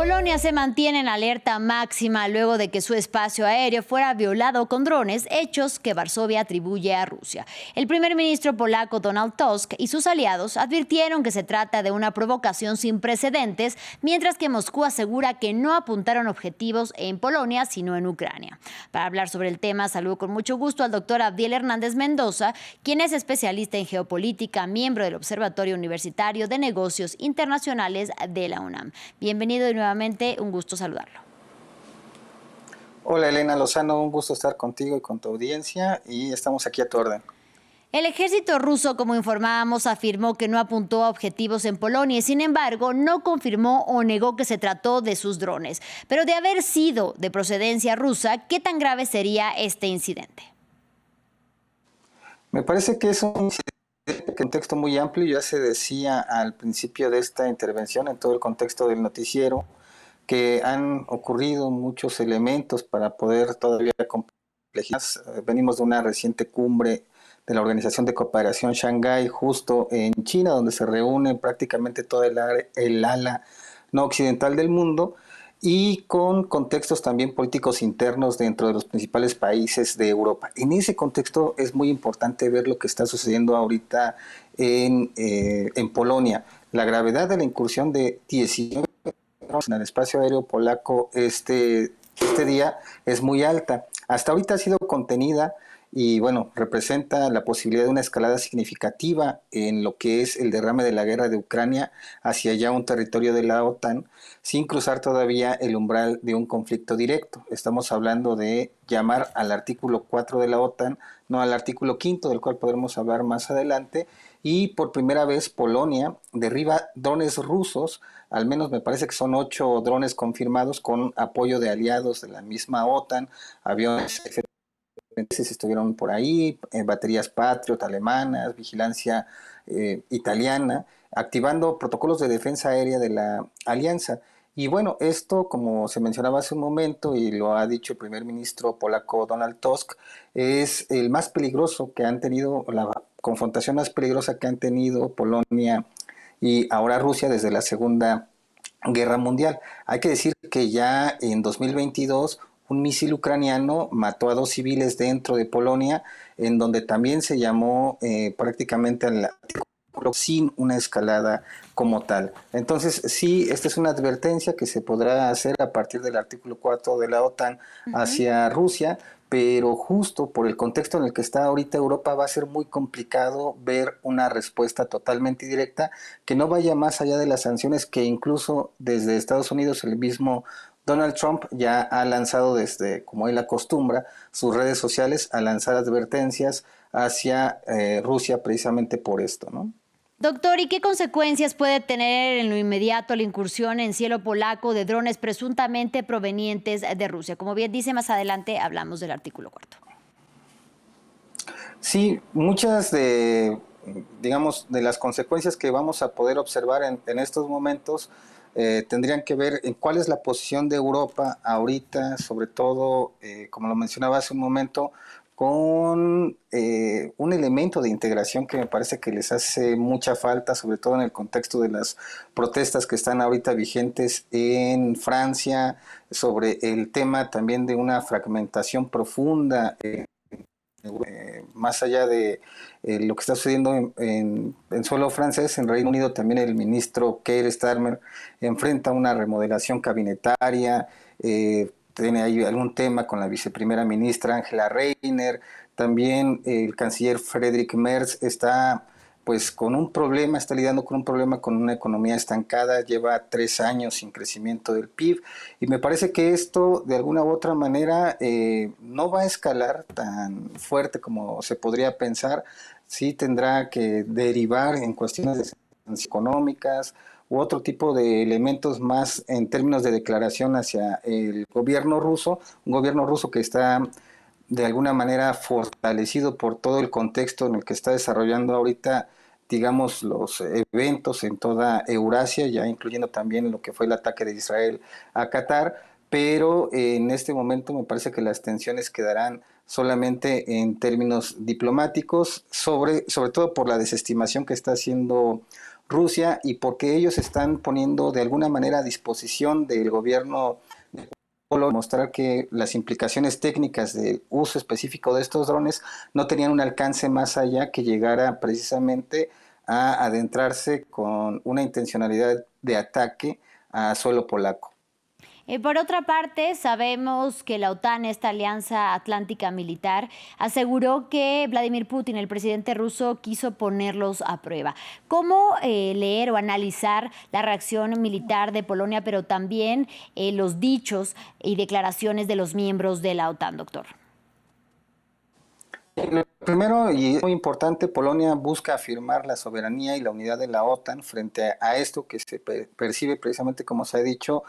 Polonia se mantiene en alerta máxima luego de que su espacio aéreo fuera violado con drones, hechos que Varsovia atribuye a Rusia. El primer ministro polaco Donald Tusk y sus aliados advirtieron que se trata de una provocación sin precedentes, mientras que Moscú asegura que no apuntaron objetivos en Polonia, sino en Ucrania. Para hablar sobre el tema, saludo con mucho gusto al doctor Abdiel Hernández Mendoza, quien es especialista en geopolítica, miembro del Observatorio Universitario de Negocios Internacionales de la UNAM. Bienvenido y nuevamente, un gusto saludarlo. Hola Elena Lozano, un gusto estar contigo y con tu audiencia y estamos aquí a tu orden. El ejército ruso, como informábamos, afirmó que no apuntó a objetivos en Polonia y, sin embargo, no confirmó o negó que se trató de sus drones. Pero de haber sido de procedencia rusa, ¿qué tan grave sería este incidente? Me parece que es un incidente de contexto muy amplio, ya se decía al principio de esta intervención, en todo el contexto del noticiero, que han ocurrido muchos elementos para poder todavía complejizar. Venimos de una reciente cumbre de la Organización de Cooperación Shanghái, justo en China, donde se reúne prácticamente toda el ala no occidental del mundo, y con contextos también políticos internos dentro de los principales países de Europa. En ese contexto es muy importante ver lo que está sucediendo ahorita en Polonia. La gravedad de la incursión de 19 en el espacio aéreo polaco este día es muy alta. Hasta ahorita ha sido contenida y bueno, representa la posibilidad de una escalada significativa en lo que es el derrame de la guerra de Ucrania hacia ya un territorio de la OTAN, sin cruzar todavía el umbral de un conflicto directo. Estamos hablando de llamar al artículo 4 de la OTAN, no al artículo 5, del cual podremos hablar más adelante, y por primera vez Polonia derriba drones rusos, al menos me parece que son 8 drones confirmados con apoyo de aliados de la misma OTAN, aviones estuvieron por ahí, baterías Patriot alemanas, vigilancia italiana, activando protocolos de defensa aérea de la alianza. Y bueno, esto, como se mencionaba hace un momento y lo ha dicho el primer ministro polaco Donald Tusk, es el más peligroso que han tenido, la confrontación más peligrosa que han tenido Polonia y ahora Rusia desde la Segunda Guerra Mundial. Hay que decir que ya en 2022 un misil ucraniano mató a 2 civiles dentro de Polonia, en donde también se llamó prácticamente al sin una escalada como tal. Entonces, sí, esta es una advertencia que se podrá hacer a partir del artículo 4 de la OTAN hacia Rusia, pero justo por el contexto en el que está ahorita Europa va a ser muy complicado ver una respuesta totalmente directa que no vaya más allá de las sanciones que incluso desde Estados Unidos el mismo Donald Trump ya ha lanzado desde, como él acostumbra, sus redes sociales a lanzar advertencias hacia Rusia precisamente por esto, ¿no? Doctor, ¿y qué consecuencias puede tener en lo inmediato la incursión en cielo polaco de drones presuntamente provenientes de Rusia? Como bien dice, más adelante hablamos del artículo 4. Sí, muchas digamos, de las consecuencias que vamos a poder observar en estos momentos tendrían que ver en cuál es la posición de Europa ahorita, sobre todo, como lo mencionaba hace un momento, con un elemento de integración que me parece que les hace mucha falta, sobre todo en el contexto de las protestas que están ahorita vigentes en Francia, sobre el tema también de una fragmentación profunda más allá de lo que está sucediendo en suelo francés, en Reino Unido también el ministro Keir Starmer enfrenta una remodelación cabinetaria, tiene ahí algún tema con la viceprimera ministra Angela Reyner, también el canciller Friedrich Merz está pues con un problema, está lidiando con un problema con una economía estancada, lleva 3 años sin crecimiento del PIB y me parece que esto de alguna u otra manera no va a escalar tan fuerte como se podría pensar, sí tendrá que derivar en cuestiones de sanciones económicas u otro tipo de elementos más en términos de declaración hacia el gobierno ruso, un gobierno ruso que está de alguna manera fortalecido por todo el contexto en el que está desarrollando ahorita, digamos, los eventos en toda Eurasia, ya incluyendo también lo que fue el ataque de Israel a Qatar, pero en este momento me parece que las tensiones quedarán solamente en términos diplomáticos, sobre todo por la desestimación que está haciendo Rusia y porque ellos están poniendo de alguna manera a disposición del gobierno de Polonia mostrar que las implicaciones técnicas del uso específico de estos drones no tenían un alcance más allá que llegara precisamente a adentrarse con una intencionalidad de ataque a suelo polaco. Por otra parte, sabemos que la OTAN, esta alianza atlántica militar, aseguró que Vladimir Putin, el presidente ruso, quiso ponerlos a prueba. ¿Cómo leer o analizar la reacción militar de Polonia, pero también los dichos y declaraciones de los miembros de la OTAN, doctor? Primero, y es muy importante, Polonia busca afirmar la soberanía y la unidad de la OTAN frente a esto que se percibe precisamente, como se ha dicho,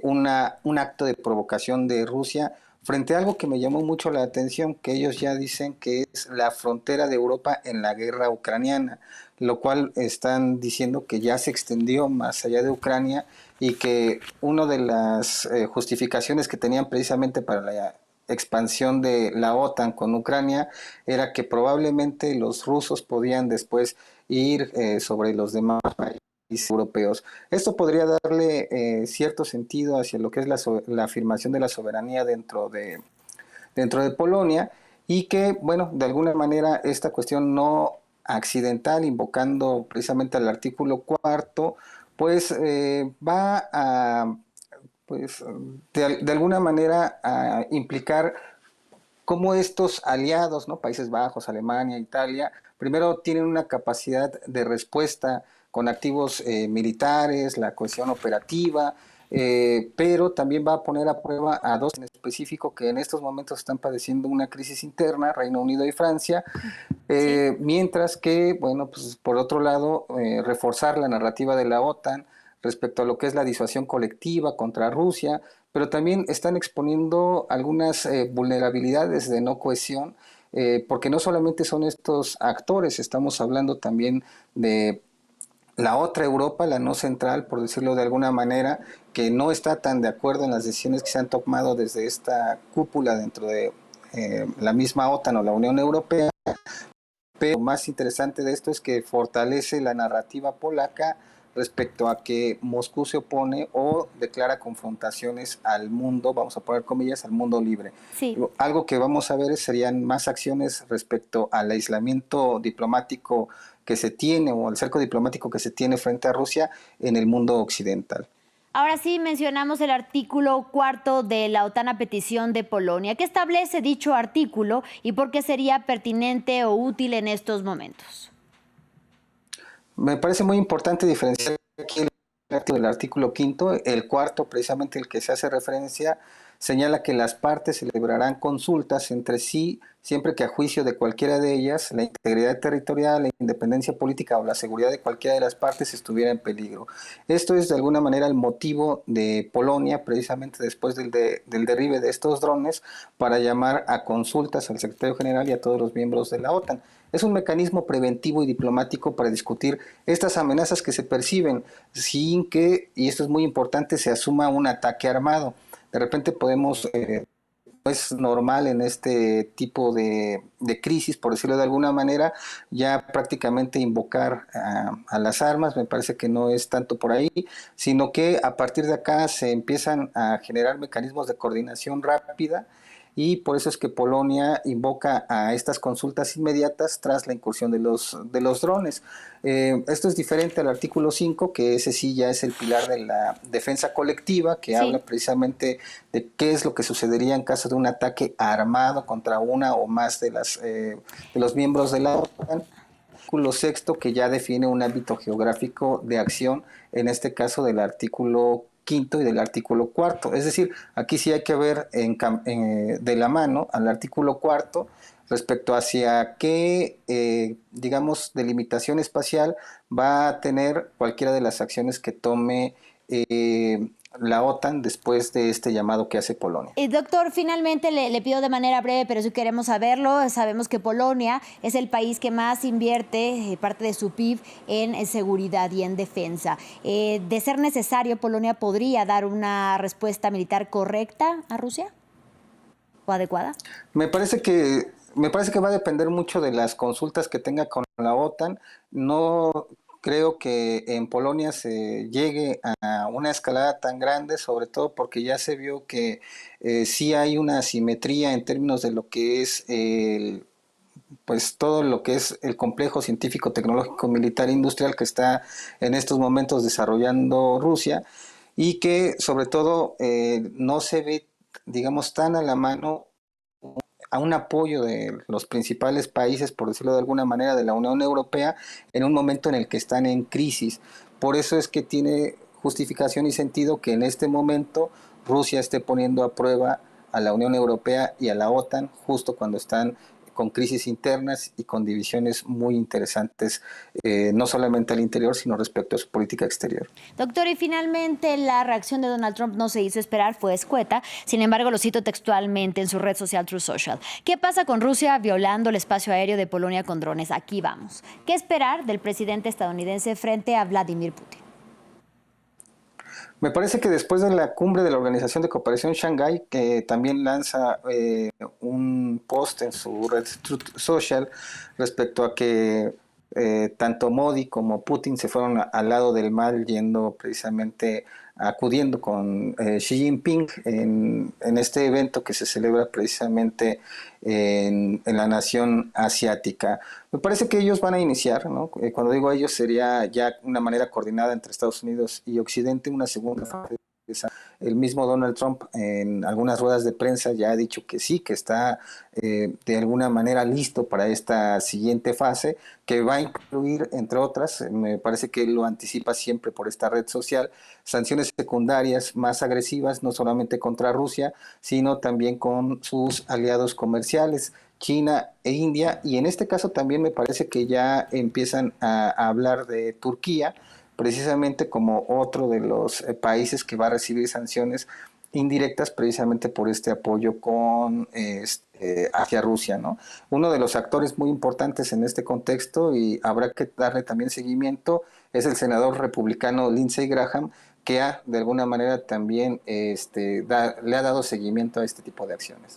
un acto de provocación de Rusia frente a algo que me llamó mucho la atención, que ellos ya dicen que es la frontera de Europa en la guerra ucraniana, lo cual están diciendo que ya se extendió más allá de Ucrania y que una de las justificaciones que tenían precisamente para la expansión de la OTAN con Ucrania era que probablemente los rusos podían después ir sobre los demás países europeos. Esto podría darle cierto sentido hacia lo que es la afirmación de la soberanía dentro de Polonia y que, bueno, de alguna manera esta cuestión no accidental, invocando precisamente al artículo cuarto, pues va a pues de alguna manera a implicar cómo estos aliados, ¿no? Países Bajos, Alemania, Italia, primero tienen una capacidad de respuesta con activos militares, la cohesión operativa, pero también va a poner a prueba a dos en específico que en estos momentos están padeciendo una crisis interna, Reino Unido y Francia, Sí. mientras que, bueno, pues por otro lado, reforzar la narrativa de la OTAN respecto a lo que es la disuasión colectiva contra Rusia, pero también están exponiendo algunas vulnerabilidades de no cohesión, porque no solamente son estos actores, estamos hablando también de la otra Europa, la no central, por decirlo de alguna manera, que no está tan de acuerdo en las decisiones que se han tomado desde esta cúpula dentro de la misma OTAN o la Unión Europea. Pero lo más interesante de esto es que fortalece la narrativa polaca respecto a que Moscú se opone o declara confrontaciones al mundo, vamos a poner comillas, al mundo libre. Sí. Algo que vamos a ver serían más acciones respecto al aislamiento diplomático que se tiene o al cerco diplomático que se tiene frente a Rusia en el mundo occidental. Ahora sí mencionamos el artículo cuarto de la OTAN a petición de Polonia. ¿Qué establece dicho artículo y por qué sería pertinente o útil en estos momentos? Me parece muy importante diferenciar aquí el artículo quinto, el cuarto, precisamente el que se hace referencia, señala que las partes celebrarán consultas entre sí siempre que a juicio de cualquiera de ellas la integridad territorial, la independencia política o la seguridad de cualquiera de las partes estuviera en peligro. Esto es de alguna manera el motivo de Polonia, precisamente después del derribe de estos drones, para llamar a consultas al secretario general y a todos los miembros de la OTAN. Es un mecanismo preventivo y diplomático para discutir estas amenazas que se perciben sin que, y esto es muy importante, se asuma un ataque armado. De repente podemos, no es normal en este tipo de crisis, por decirlo de alguna manera, ya prácticamente invocar a las armas, me parece que no es tanto por ahí, sino que a partir de acá se empiezan a generar mecanismos de coordinación rápida y por eso es que Polonia invoca a estas consultas inmediatas tras la incursión de los drones. Esto es diferente al artículo 5, que ese sí ya es el pilar de la defensa colectiva, que habla precisamente de qué es lo que sucedería en caso de un ataque armado contra una o más de los miembros de la OTAN. Artículo sexto, que ya define un ámbito geográfico de acción, en este caso del artículo quinto y del artículo cuarto. Es decir, aquí sí hay que ver de la mano al artículo cuarto respecto hacia qué, digamos, delimitación espacial va a tener cualquiera de las acciones que tome la OTAN después de este llamado que hace Polonia. Doctor, finalmente le pido de manera breve, pero si queremos saberlo, sabemos que Polonia es el país que más invierte parte de su PIB en seguridad y en defensa. De ser necesario, ¿Polonia podría dar una respuesta militar correcta a Rusia o adecuada? Me parece que va a depender mucho de las consultas que tenga con la OTAN. No creo que en Polonia se llegue a una escalada tan grande, sobre todo porque ya se vio que sí hay una asimetría en términos de lo que es pues todo lo que es el complejo científico, tecnológico, militar, industrial que está en estos momentos desarrollando Rusia y que sobre todo no se ve, digamos, tan a la mano a un apoyo de los principales países, por decirlo de alguna manera, de la Unión Europea en un momento en el que están en crisis. Por eso es que tiene justificación y sentido que en este momento Rusia esté poniendo a prueba a la Unión Europea y a la OTAN justo cuando están con crisis internas y con divisiones muy interesantes, no solamente al interior, sino respecto a su política exterior. Doctor, y finalmente la reacción de Donald Trump no se hizo esperar, fue escueta. Sin embargo, lo cito textualmente en su red social Truth Social. ¿Qué pasa con Rusia violando el espacio aéreo de Polonia con drones? Aquí vamos. ¿Qué esperar del presidente estadounidense frente a Vladimir Putin? Me parece que después de la cumbre de la Organización de Cooperación Shanghái, que también lanza un post en su red social respecto a que tanto Modi como Putin se fueron al lado del mal yendo precisamente acudiendo con Xi Jinping en este evento que se celebra precisamente en la nación asiática. Me parece que ellos van a iniciar, ¿no? Cuando digo ellos sería ya una manera coordinada entre Estados Unidos y Occidente, una segunda fase. El mismo Donald Trump en algunas ruedas de prensa ya ha dicho que sí, que está de alguna manera listo para esta siguiente fase, que va a incluir, entre otras, me parece que él lo anticipa siempre por esta red social, sanciones secundarias más agresivas, no solamente contra Rusia, sino también con sus aliados comerciales, China e India, y en este caso también me parece que ya empiezan a hablar de Turquía, precisamente como otro de los países que va a recibir sanciones indirectas precisamente por este apoyo hacia Rusia, ¿no? Uno de los actores muy importantes en este contexto, y habrá que darle también seguimiento, es el senador republicano Lindsey Graham, que de alguna manera también le ha dado seguimiento a este tipo de acciones.